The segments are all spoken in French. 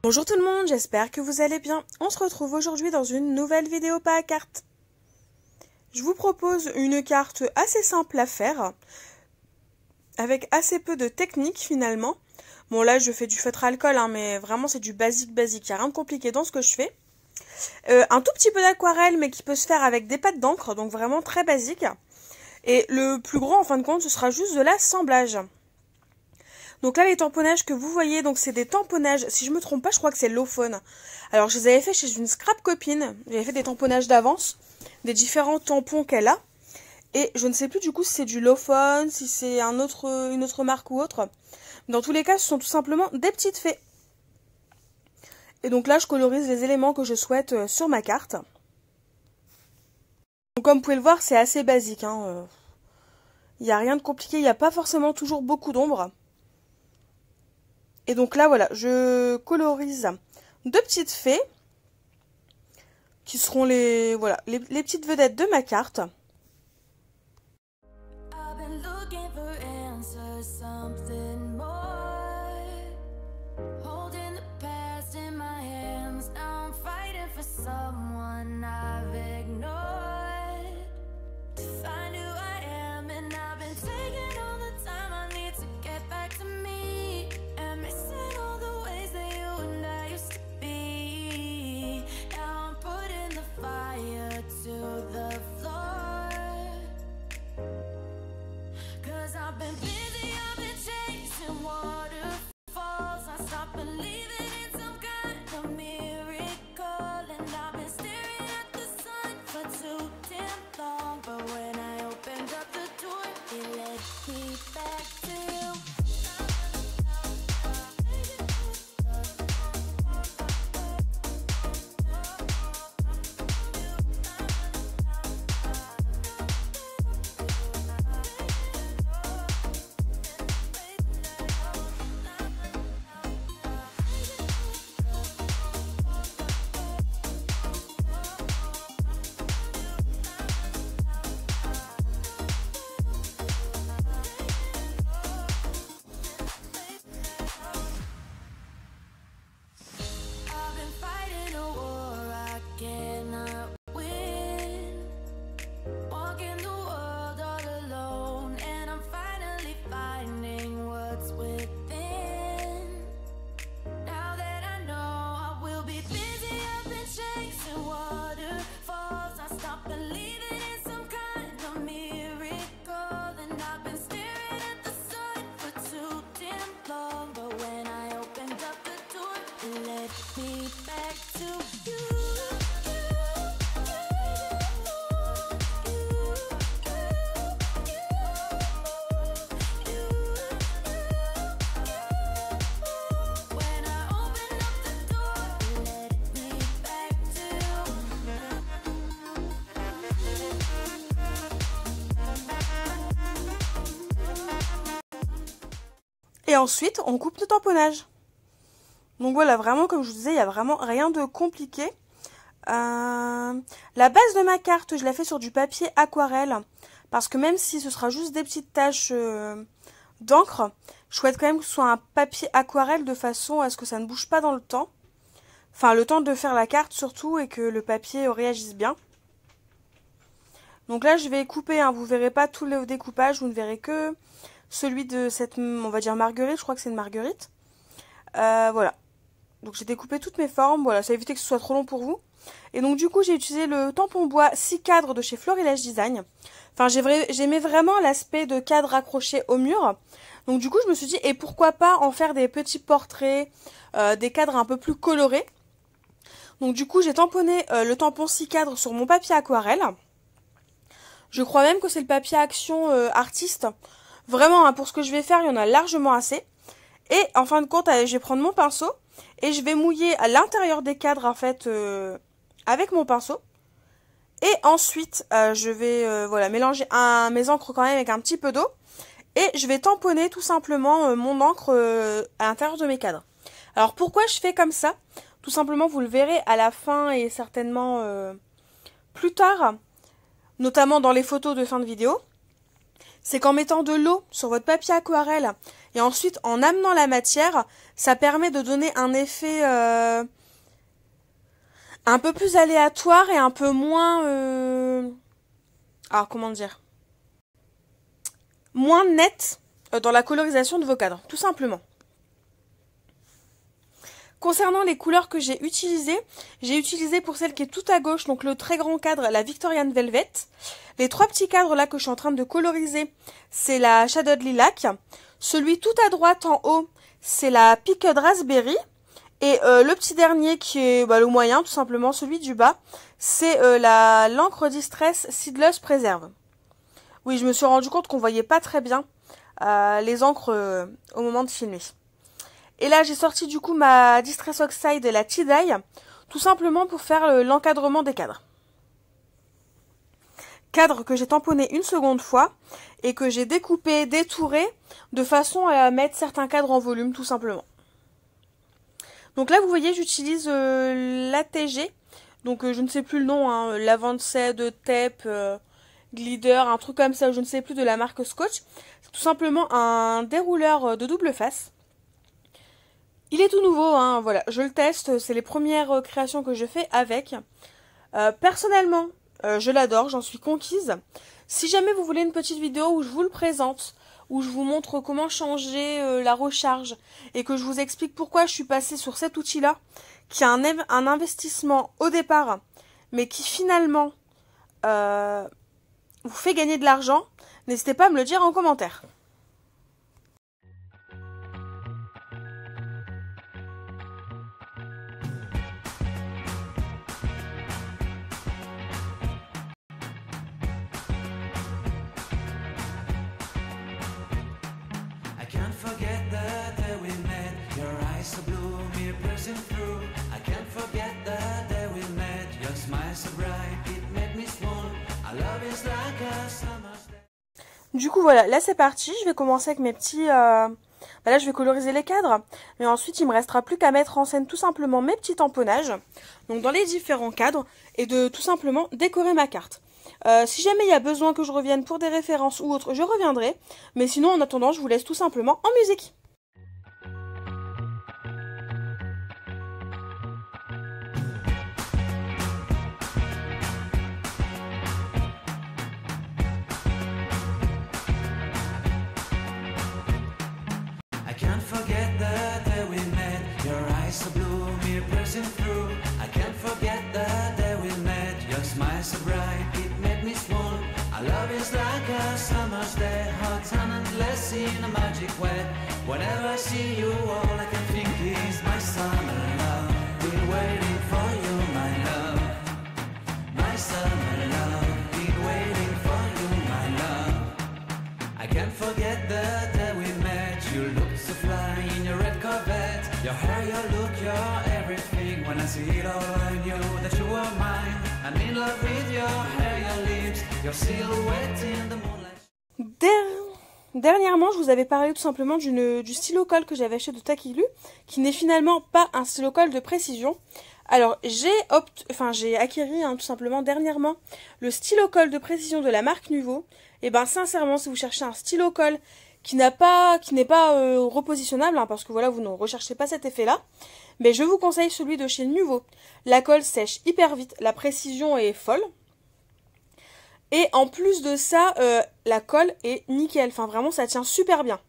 Bonjour tout le monde, j'espère que vous allez bien. On se retrouve aujourd'hui dans une nouvelle vidéo pas à carte. Je vous propose une carte assez simple à faire, avec assez peu de technique finalement. Bon là je fais du feutre alcool, mais vraiment c'est du basique, il n'y a rien de compliqué dans ce que je fais. Un tout petit peu d'aquarelle mais qui peut se faire avec des pattes d'encre, donc vraiment très basique. Et le plus gros en fin de compte ce sera juste de l'assemblage. Donc là les tamponnages que vous voyez, donc c'est des tamponnages, si je me trompe pas je crois que c'est Lawphone. Alors je les avais fait chez une scrap copine, j'avais fait des tamponnages d'avance, des différents tampons qu'elle a. Et je ne sais plus du coup si c'est du Lawphone, si c'est une autre marque ou autre. Dans tous les cas ce sont tout simplement des petites fées. Et donc là je colorise les éléments que je souhaite sur ma carte. Donc comme vous pouvez le voir c'est assez basique. Il n'y a rien de compliqué, il n'y a pas forcément toujours beaucoup d'ombre. Et donc là, voilà, je colorise deux petites fées qui seront les petites vedettes de ma carte. Et ensuite, on coupe le tamponnage. Donc voilà, vraiment, comme je vous disais, il n'y a vraiment rien de compliqué. La base de ma carte, je la fais sur du papier aquarelle. Parce que même si ce sera juste des petites taches d'encre, je souhaite quand même que ce soit un papier aquarelle de façon à ce que ça ne bouge pas dans le temps. Enfin, le temps de faire la carte surtout et que le papier réagisse bien. Donc là, je vais couper, vous verrez pas tout le découpage, vous ne verrez que celui de cette, on va dire marguerite, je crois que c'est une marguerite. Voilà. Donc j'ai découpé toutes mes formes, voilà, ça a évité que ce soit trop long pour vous. Et donc du coup j'ai utilisé le tampon bois 6 cadres de chez Florilège Design. Enfin j'aimais vraiment l'aspect de cadre accroché au mur. Donc du coup je me suis dit, et pourquoi pas en faire des petits portraits, des cadres un peu plus colorés. Donc du coup j'ai tamponné le tampon 6 cadres sur mon papier aquarelle. Je crois même que c'est le papier Action Artiste. Vraiment, pour ce que je vais faire, il y en a largement assez. Et en fin de compte, je vais prendre mon pinceau et je vais mouiller à l'intérieur des cadres en fait avec mon pinceau. Et ensuite, je vais mélanger mes encres quand même avec un petit peu d'eau. Et je vais tamponner tout simplement mon encre à l'intérieur de mes cadres. Alors pourquoi je fais comme ça? Tout simplement, vous le verrez à la fin et certainement plus tard, notamment dans les photos de fin de vidéo. C'est qu'en mettant de l'eau sur votre papier aquarelle Et ensuite, en amenant la matière, ça permet de donner un effet un peu plus aléatoire et un peu moins... alors, comment dire? Moins net dans la colorisation de vos cadres, tout simplement. Concernant les couleurs que j'ai utilisé pour celle qui est tout à gauche, donc le très grand cadre, la Victorian Velvet. Les 3 petits cadres là que je suis en train de coloriser, c'est la Shadowed Lilac. Celui tout à droite en haut, c'est la Picked Raspberry. Et le petit dernier qui est le moyen, tout simplement, celui du bas, c'est l'encre Distress Seedless Preserve. Oui, je me suis rendu compte qu'on voyait pas très bien les encres au moment de filmer. Et là, j'ai sorti du coup ma Distress Oxide et la Tie-Dye, tout simplement pour faire l'encadrement des cadres. Cadre que j'ai tamponné une seconde fois et que j'ai découpé, détouré, de façon à mettre certains cadres en volume, tout simplement. Donc là, vous voyez, j'utilise l'ATG, donc je ne sais plus le nom, hein, l'Avanced de Tape, Glider, un truc comme ça, je ne sais plus, de la marque Scotch. C'est tout simplement un dérouleur de double face. Il est tout nouveau, hein, voilà, je le teste, c'est les premières créations que je fais avec. Personnellement, je l'adore, j'en suis conquise. Si jamais vous voulez une petite vidéo où je vous le présente, où je vous montre comment changer la recharge et que je vous explique pourquoi je suis passée sur cet outil-là, qui a un investissement au départ, mais qui finalement vous fait gagner de l'argent, n'hésitez pas à me le dire en commentaire. Du coup voilà, là c'est parti, je vais commencer avec mes petits... là je vais coloriser les cadres, mais ensuite il me restera plus qu'à mettre en scène tout simplement mes petits tamponnages, donc dans les différents cadres, et de tout simplement décorer ma carte. Si jamais il y a besoin que je revienne pour des références ou autres, je reviendrai, mais sinon en attendant je vous laisse tout simplement en musique. In a magic way. Whenever I see you, all I can think is my summer love. Been waiting for you, my love. My summer love. Been waiting for you, my love. I can't forget the day we met. You looked so fly in your red Corvette. Your hair, your look, your everything. When I see it all, I knew that you were mine. I'm in love with your hair, your lips, your silhouette in the moonlight. Dernièrement, je vous avais parlé tout simplement du stylo colle que j'avais acheté de Takilu, qui n'est finalement pas un stylo colle de précision. Alors, j'ai acquis tout simplement dernièrement le stylo colle de précision de la marque Nuvo. Et ben sincèrement, si vous cherchez un stylo colle qui n'est pas repositionnable, hein, parce que voilà, vous ne recherchez pas cet effet-là, mais je vous conseille celui de chez Nuvo. La colle sèche hyper vite, la précision est folle. Et en plus de ça, la colle est nickel. Enfin, vraiment, ça tient super bien.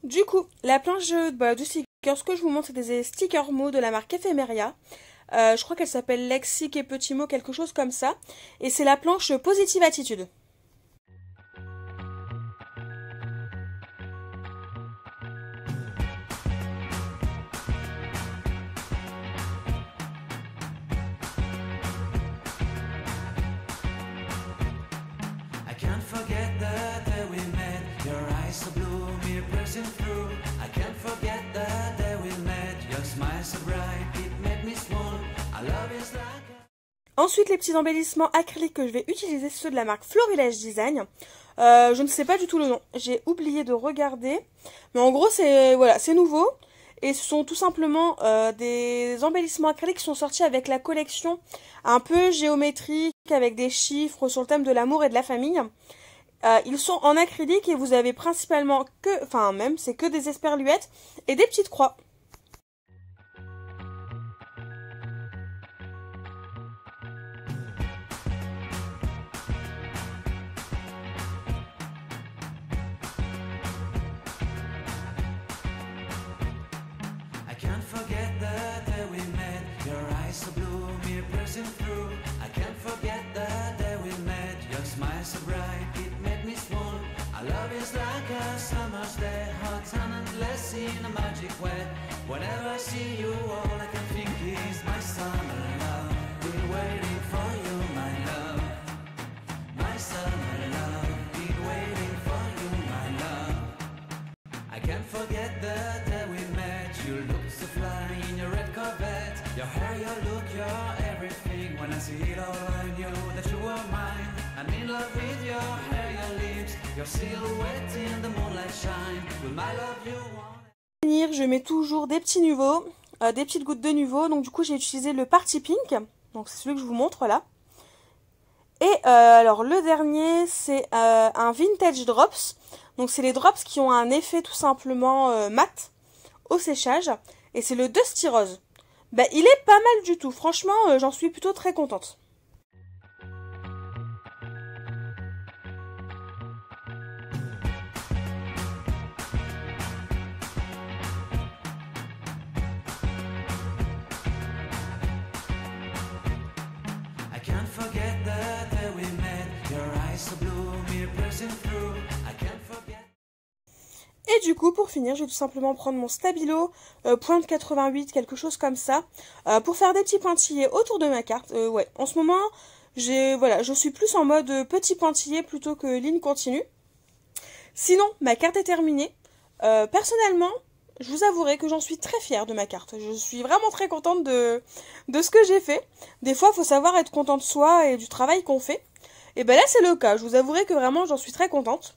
Du coup, la planche de stickers que je vous montre, c'est des stickers mots de la marque Ephemeria. Je crois qu'elle s'appelle Lexique et Petit Mot, quelque chose comme ça. Et c'est la planche Positive Attitude. I can't forget the day we met. Your eyes so blue, me pressing through. I can't forget the day we met. Your smile so bright, it made me swoon. Our love is like Ensuite, les petits embellissements acryliques que je vais utiliser, ceux de la marque Florilège Design. Je ne sais pas du tout le nom, j'ai oublié de regarder. Mais en gros, c'est voilà, c'est nouveau. Et ce sont tout simplement des embellissements acryliques qui sont sortis avec la collection un peu géométrique, avec des chiffres sur le thème de l'amour et de la famille. Ils sont en acrylique et vous avez principalement que, enfin même, c'est que des esperluettes et des petites croix. I can't forget the day we met. Your eyes so blue, me pressing through. I can't forget the day we met. Your smile so bright, it made me swoon. Our love is like a summer's day, hot and endless in a magic way. Whenever I see you, all I can think is my summer love. Been waiting for you, my love. My summer love. Been waiting for you, my love. I can't forget the day we met. You looked so fly in your red Corvette. Your hair, your look, your everything. When I see it all, I knew that you were mine. I'm in love with your hair, your lips, your silhouette in the moonlight shine. With my love you want. Pour finir, je mets toujours des petits nuveaux, des petites gouttes de nuveau. Donc du coup, j'ai utilisé le Party Pink. Donc c'est celui que je vous montre là. Et alors le dernier, c'est un Vintage Drops. Donc c'est les drops qui ont un effet tout simplement mat au séchage. Et c'est le Dusty Rose. Bah, il est pas mal du tout. Franchement, j'en suis plutôt très contente. I can't forget the day we met. Your eyes so blue, me pressing through. I can't forget. Et du coup, pour finir, je vais tout simplement prendre mon stabilo, pointe 88, quelque chose comme ça, pour faire des petits pointillés autour de ma carte. Ouais, en ce moment, voilà, je suis plus en mode petit pointillé plutôt que ligne continue. Sinon, ma carte est terminée. Personnellement, je vous avouerai que j'en suis très fière de ma carte. Je suis vraiment très contente de ce que j'ai fait. Des fois, il faut savoir être content de soi et du travail qu'on fait. Et ben là, c'est le cas. Je vous avouerai que vraiment, j'en suis très contente.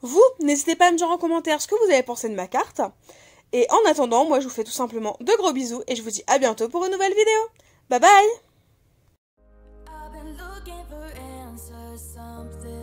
Vous, n'hésitez pas à me dire en commentaire ce que vous avez pensé de ma carte. Et en attendant, moi je vous fais tout simplement de gros bisous et je vous dis à bientôt pour une nouvelle vidéo. Bye bye! I've been looking for answers, something